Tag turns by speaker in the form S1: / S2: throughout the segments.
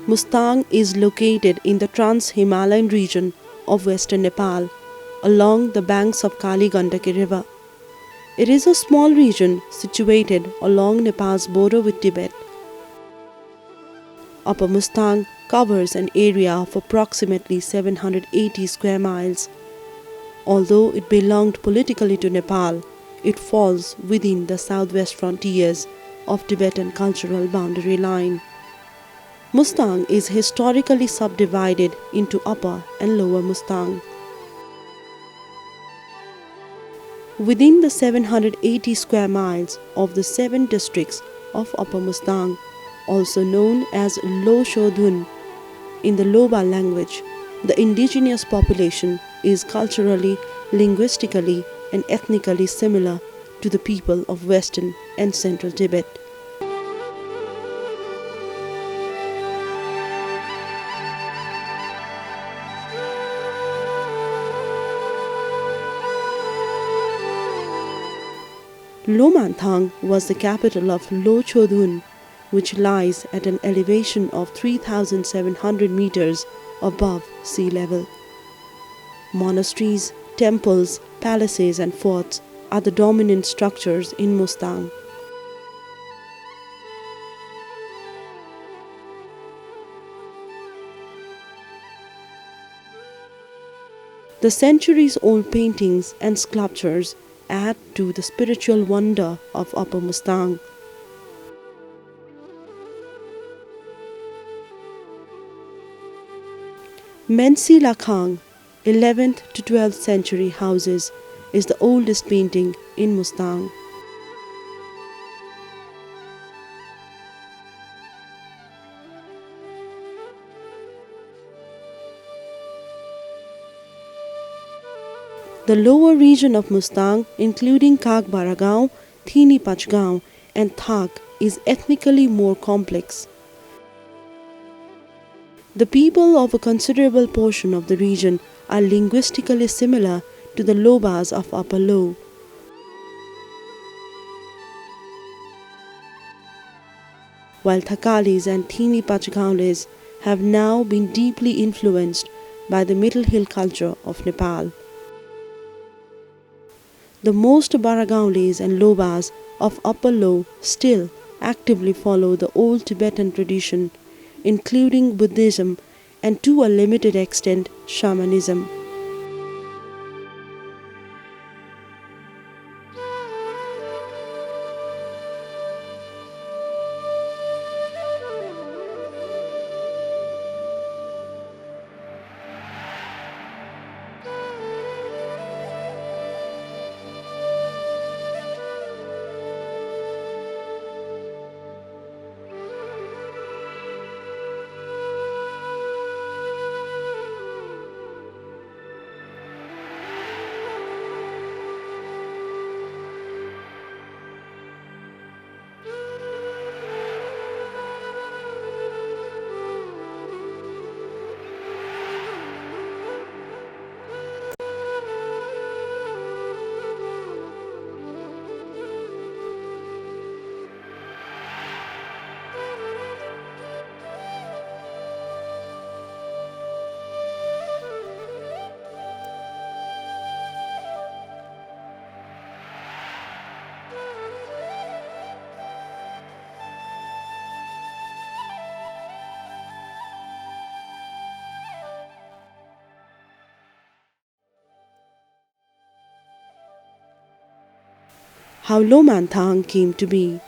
S1: Mustang is located in the Trans-Himalayan region of western Nepal, along the banks of Kali Gandaki river. It is a small region situated along Nepal's border with Tibet. Upper Mustang covers an area of approximately 780 square miles. Although it belonged politically to Nepal, it falls within the southwest frontiers of Tibetan cultural boundary line. Mustang is historically subdivided into Upper and Lower Mustang. Within the 780 square miles of the 7 districts of Upper Mustang, also known as Lo Shodhun in the Loba language, the indigenous population is culturally, linguistically, and ethnically similar to the people of western and central Tibet. Lo Manthang was the capital of Lo Chodhun, which lies at an elevation of 3,700 meters above sea level. Monasteries, temples, palaces and forts are the dominant structures in Mustang. The centuries-old paintings and sculptures add to the spiritual wonder of Upper Mustang. Mensi Lakhang, 11th to 12th century houses, is the oldest painting in Mustang. The lower region of Mustang, including Kagbaragaon, Thini Pachgaon, and Thak, is ethnically more complex. The people of a considerable portion of the region are linguistically similar to the Lobas of Upper Lo. While Thakalis and Thini Pachgaonlis have now been deeply influenced by the Middle Hill culture of Nepal. The most Baragaonlis and Lobas of Upper Lo still actively follow the old Tibetan tradition, including Buddhism and to a limited extent shamanism. How Lo Manthang came to be.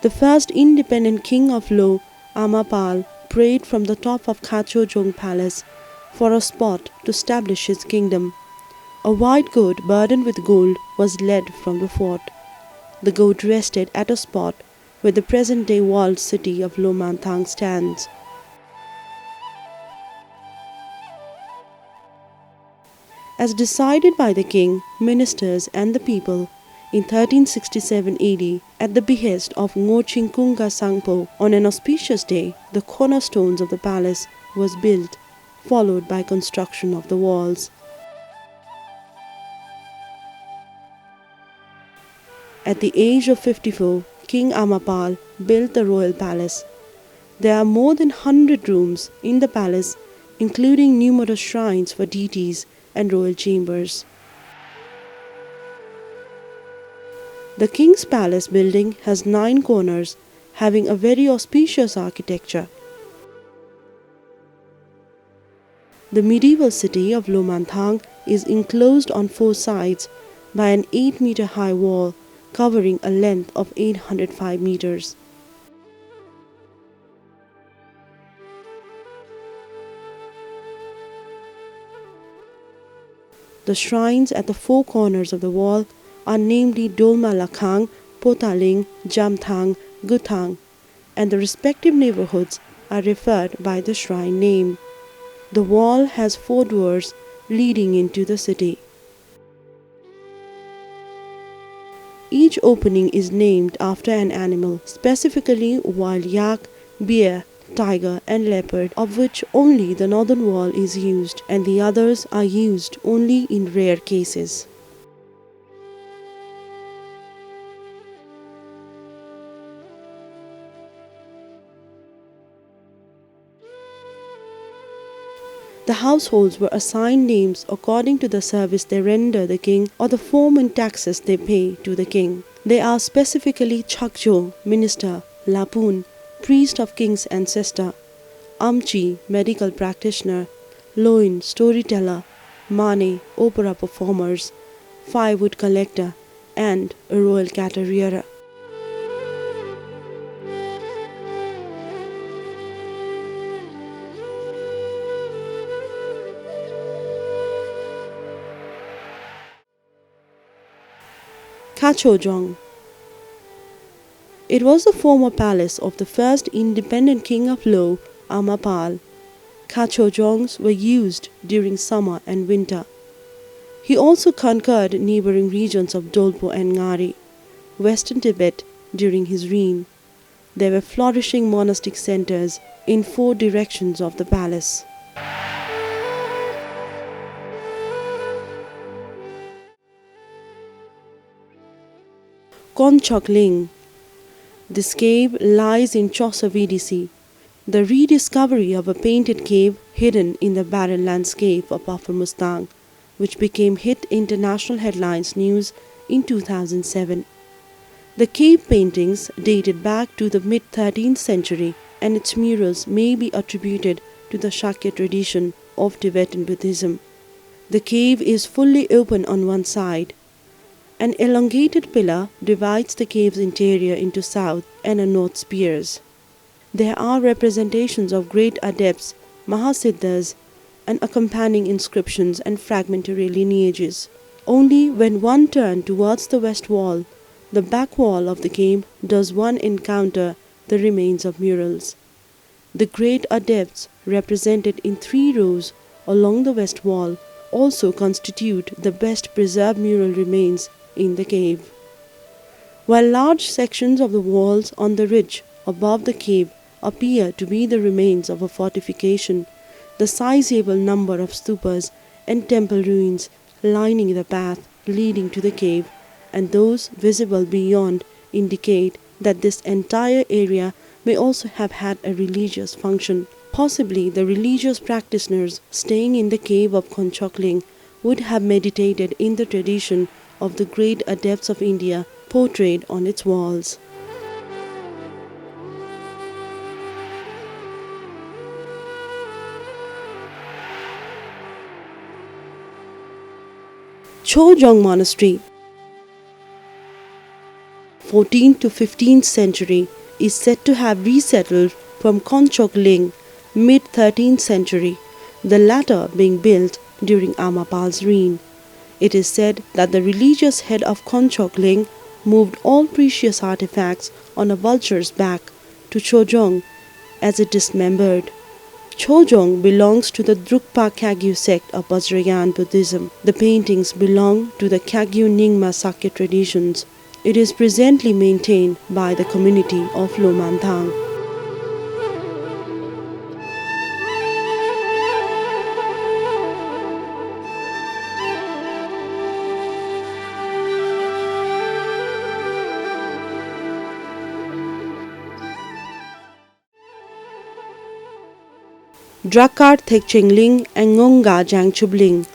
S1: The first independent king of Lo, Amapal, prayed from the top of Khachojong Palace for a spot to establish his kingdom. A white goat burdened with gold was led from the fort. The goat rested at a spot where the present-day walled city of Lo Manthang stands. As decided by the king, ministers and the people, in 1367 AD, at the behest of Ngoching Kunga Sangpo, on an auspicious day, the cornerstones of the palace was built, followed by construction of the walls. At the age of 54, King Amapal built the royal palace. There are more than 100 rooms in the palace, including numerous shrines for deities and royal chambers. The king's palace building has 9 corners, having a very auspicious architecture. The medieval city of Lo Manthang is enclosed on 4 sides by an 8-meter high wall covering a length of 805 meters. The shrines at the 4 corners of the wall are namely Dolma Lakhang, Potaling, Jamthang, Guthang, and the respective neighborhoods are referred by the shrine name. The wall has 4 doors leading into the city. Each opening is named after an animal, specifically wild yak, bear, tiger and leopard, of which only the northern wall is used and the others are used only in rare cases. The households were assigned names according to the service they render the king or the form and taxes they pay to the king. They are specifically Chakjo, minister, Lapun, priest of king's ancestor, Amchi, medical practitioner, Loin, storyteller, Mane, opera performers, firewood collector, and a royal caterierer. Kachojong. It was the former palace of the first independent king of Lo, Amapal. Kachojongs were used during summer and winter. He also conquered neighboring regions of Dolpo and Ngari, western Tibet, during his reign. There were flourishing monastic centers in 4 directions of the palace. Konchokling. This cave lies in Chausa VDC. The rediscovery of a painted cave hidden in the barren landscape of Upper Mustang, which became hit international headlines news in 2007. The cave paintings dated back to the mid-13th century and its murals may be attributed to the Shakya tradition of Tibetan Buddhism. The cave is fully open on one side. An elongated pillar divides the cave's interior into south and a north spheres. There are representations of great adepts, Mahasiddhas, and accompanying inscriptions and fragmentary lineages. Only when one turns towards the west wall, the back wall of the cave, does one encounter the remains of murals. The great adepts, represented in 3 rows along the west wall, also constitute the best preserved mural remains in the cave. While large sections of the walls on the ridge above the cave appear to be the remains of a fortification, the sizable number of stupas and temple ruins lining the path leading to the cave and those visible beyond indicate that this entire area may also have had a religious function. Possibly the religious practitioners staying in the cave of Konchokling would have meditated in the tradition of the great adepts of India portrayed on its walls. Chojong Monastery, 14th to 15th century, is said to have resettled from Konchokling mid-13th century, the latter being built during Amapal's reign. It is said that the religious head of Konchokling moved all precious artifacts on a vulture's back to Chojong as it dismembered. Chojong belongs to the Drukpa Kagyu sect of Vajrayana Buddhism. The paintings belong to the Kagyu Nyingma Sakya traditions. It is presently maintained by the community of Lo Manthang. Drakar Thekchingling and Ngonga Jangchubling.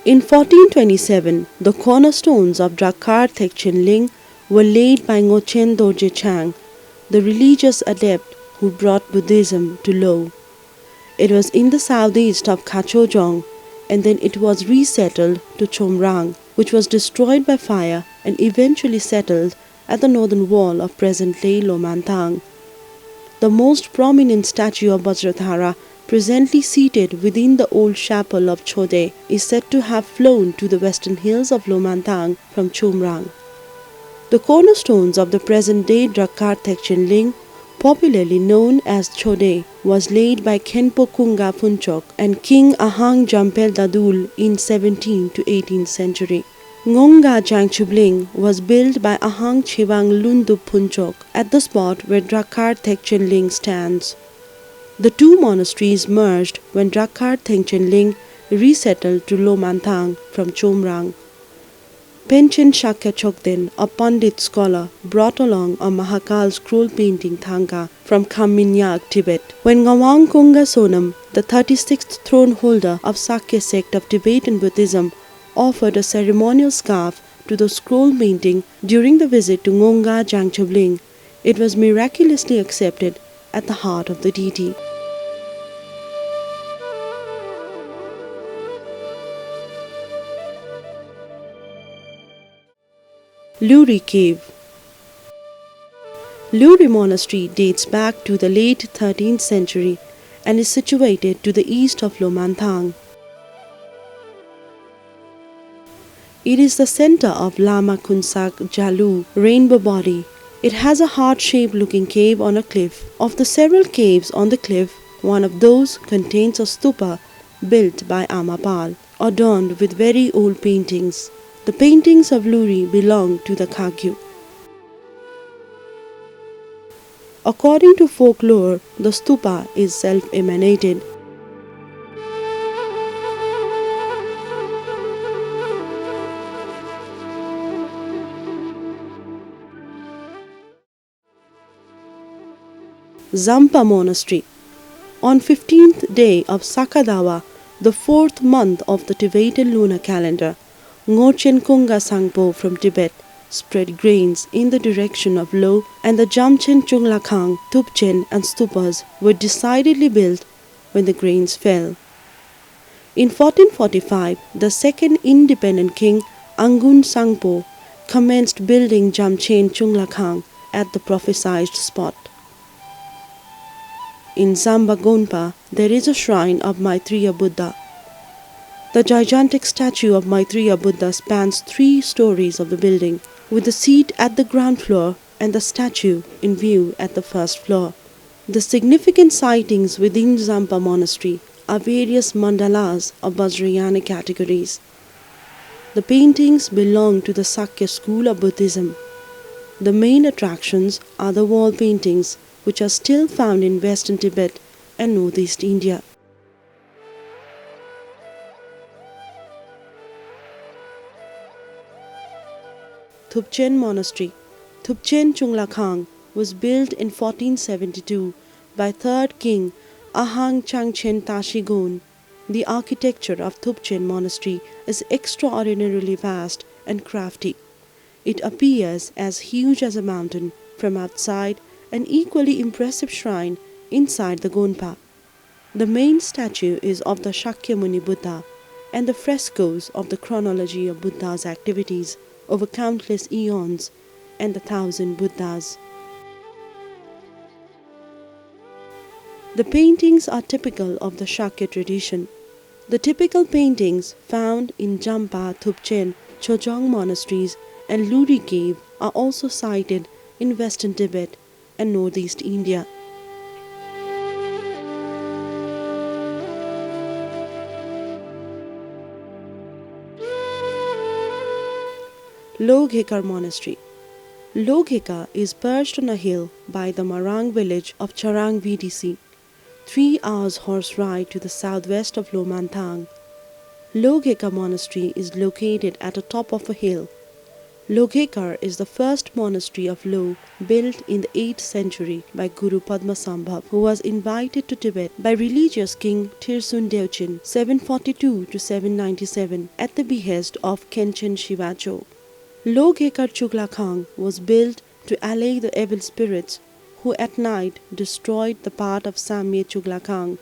S1: In 1427, the cornerstones of Drakar Thekchinling were laid by Ngochen Dorje Chang, the religious adept who brought Buddhism to Lo. It was in the southeast of Kachojong, and then it was resettled to Chomrang, which was destroyed by fire and eventually settled at the northern wall of present-day Lo Manthang. The most prominent statue of Vajradhara, presently seated within the old chapel of Chode, is said to have flown to the western hills of Lo Manthang from Chomrang. The cornerstones of the present-day Drakar Thekchinling, popularly known as Chode, was laid by Khenpo Kunga Phunchok and King Ahang Jampel Dadul in 17th to 18th century. Ngonga Jangchubling was built by Ahang Chewang Lundup Phunchok at the spot where Drakar Thekchinling stands. The two monasteries merged when Drakar Thekchinling resettled to Lo Manthang from Chomrang. Penchen Shakya Chokden, a Pandit scholar, brought along a Mahakal scroll painting Thangka from Khaminyak, Tibet. When Ngawang Kunga Sonam, the 36th throne holder of Sakya sect of Tibetan Buddhism, offered a ceremonial scarf to the scroll painting during the visit to Ngonga Jangchubling, it was miraculously accepted at the heart of the deity. Luri Cave. Luri Monastery dates back to the late 13th century and is situated to the east of Lo Manthang. It is the center of Lama Kunsak Jalu rainbow body. It has a heart-shaped looking cave on a cliff. Of the several caves on the cliff, one of those contains a stupa built by Amapal, adorned with very old paintings. The paintings of Luri belong to the Kagyu. According to folklore, the stupa is self-emanated. Jampa Monastery. On 15th day of Sakadawa, the 4th month of the Tibetan lunar calendar, Ngorchen Kunga Sangpo from Tibet spread grains in the direction of Lo, and the Jamchen Chunglakhang, Tupchen and stupas were decidedly built when the grains fell. In 1445, the second independent king, Angun Sangpo, commenced building Jamchen Chunglakhang at the prophesied spot. In Zamba Gonpa, there is a shrine of Maitreya Buddha. The gigantic statue of Maitreya Buddha spans 3 stories of the building, with the seat at the ground floor and the statue in view at the first floor. The significant sightings within Jampa Monastery are various mandalas of Vajrayana categories. The paintings belong to the Sakya school of Buddhism. The main attractions are the wall paintings, which are still found in western Tibet and northeast India. Tupchen Monastery. Tupchen Chunglakhang was built in 1472 by 3rd King Ahang Changchen Tashigon. The architecture of Tupchen Monastery is extraordinarily vast and crafty. It appears as huge as a mountain from outside, an equally impressive shrine inside the Gonpa. The main statue is of the Shakyamuni Buddha, and the frescoes of the chronology of Buddha's activities over countless eons and the 1,000 Buddhas. The paintings are typical of the Shakya tradition. The typical paintings found in Jampa, Tupchen, Chojong monasteries and Luri cave are also sighted in western Tibet and northeast India. Lo Gekar Monastery. Lo Gekar is perched on a hill by the Marang village of Charang VDC, 3 hours horse ride to the southwest of Lo Manthang. Lo Gekar Monastery is located at the top of a hill. Lo Gekar is the first monastery of Lo built in the 8th century by Guru Padmasambhav, who was invited to Tibet by religious king Tirsun Deochin 742 to 797 at the behest of Khenchen Shivacho. Lo Gekar Chuglakhang was built to allay the evil spirits who at night destroyed the part of Samye Chuglakhang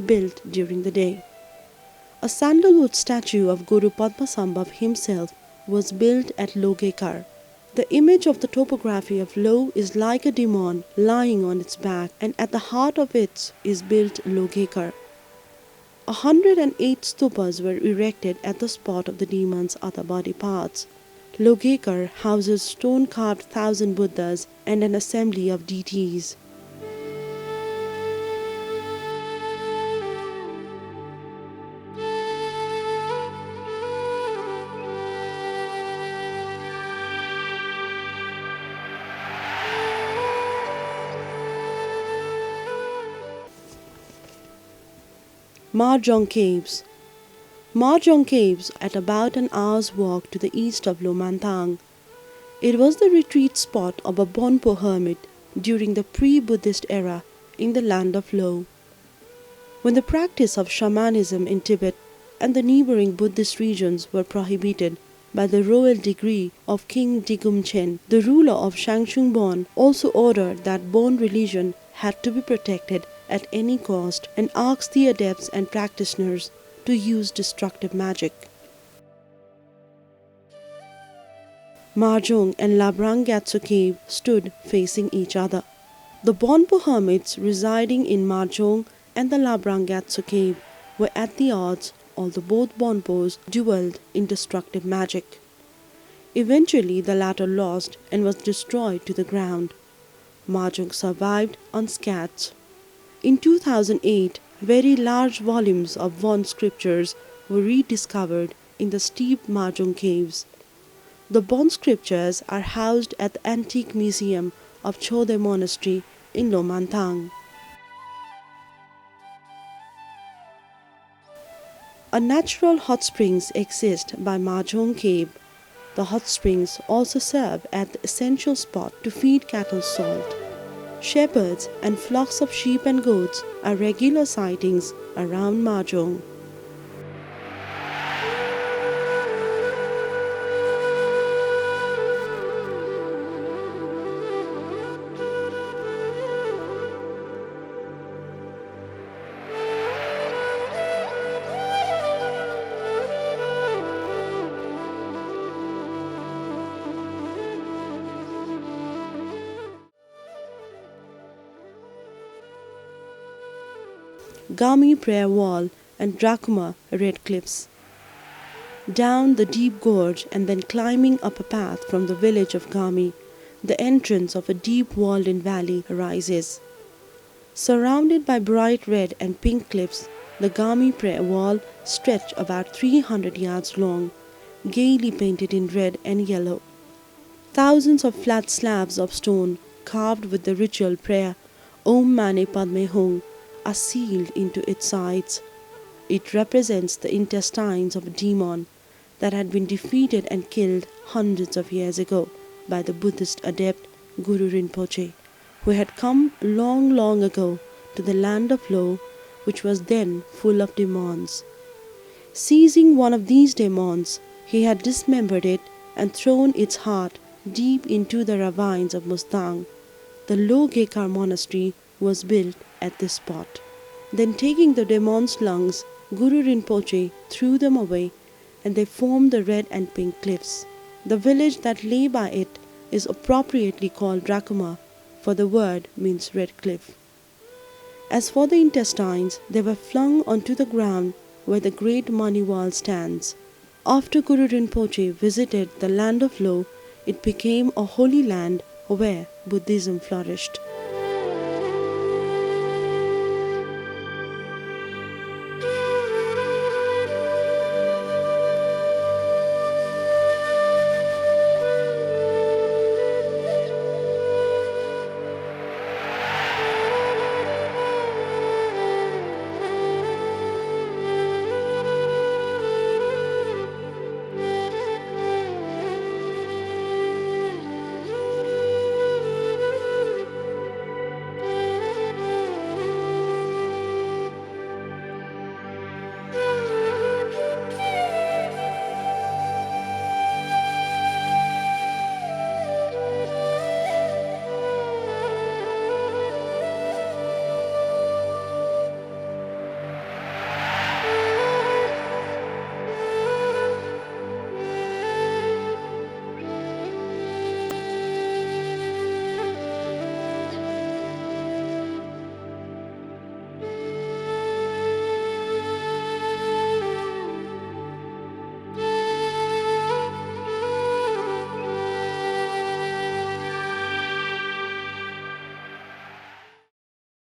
S1: built during the day. A sandalwood statue of Guru Padmasambhav himself was built at Lo Gekar. The image of the topography of Lo is like a demon lying on its back, and at the heart of it is built Lo Gekar. 108 stupas were erected at the spot of the demon's other body parts. Lo Gekar houses stone-carved 1,000 Buddhas and an assembly of deities. Marjong Caves. Marjong Caves at about an hour's walk to the east of Lo Manthang. It was the retreat spot of a Bonpo hermit during the pre-Buddhist era in the land of Lo. When the practice of shamanism in Tibet and the neighboring Buddhist regions were prohibited by the royal decree of King Digumchen, the ruler of Shangshung Bon also ordered that Bon religion had to be protected at any cost and asked the adepts and practitioners to use destructive magic. Marjong and Labrang Gyatso Cave stood facing each other. The Bonpo hermits residing in Marjong and the Labrang Gyatso Cave were at the odds, although both Bonpos duelled in destructive magic. Eventually the latter lost and was destroyed to the ground. Marjong survived unscathed. In 2008, very large volumes of Von scriptures were rediscovered in the steep Marjong caves. The Bon scriptures are housed at the Antique Museum of Chode Monastery in Lo Manthang. A natural hot springs exist by Marjong Cave. The hot springs also serve as the essential spot to feed cattle salt. Shepherds and flocks of sheep and goats are regular sightings around Marjong. Ghami Prayer Wall and Drachma Red Cliffs. Down the deep gorge and then climbing up a path from the village of Ghami, the entrance of a deep walled-in valley rises. Surrounded by bright red and pink cliffs, the Ghami Prayer Wall stretched about 300 yards long, gaily painted in red and yellow. Thousands of flat slabs of stone carved with the ritual prayer Om Mane Padme Hung are sealed into its sides. It represents the intestines of a demon that had been defeated and killed hundreds of years ago by the Buddhist adept Guru Rinpoche, who had come long ago to the land of Lo, which was then full of demons. Seizing one of these demons, he had dismembered it and thrown its heart deep into the ravines of Mustang. The Lo Gekar monastery was built at this spot. Then taking the demon's lungs, Guru Rinpoche threw them away and they formed the red and pink cliffs. The village that lay by it is appropriately called Drachma, for the word means red cliff. As for the intestines, they were flung onto the ground where the great Mani wall stands. After Guru Rinpoche visited the land of Lo, it became a holy land where Buddhism flourished.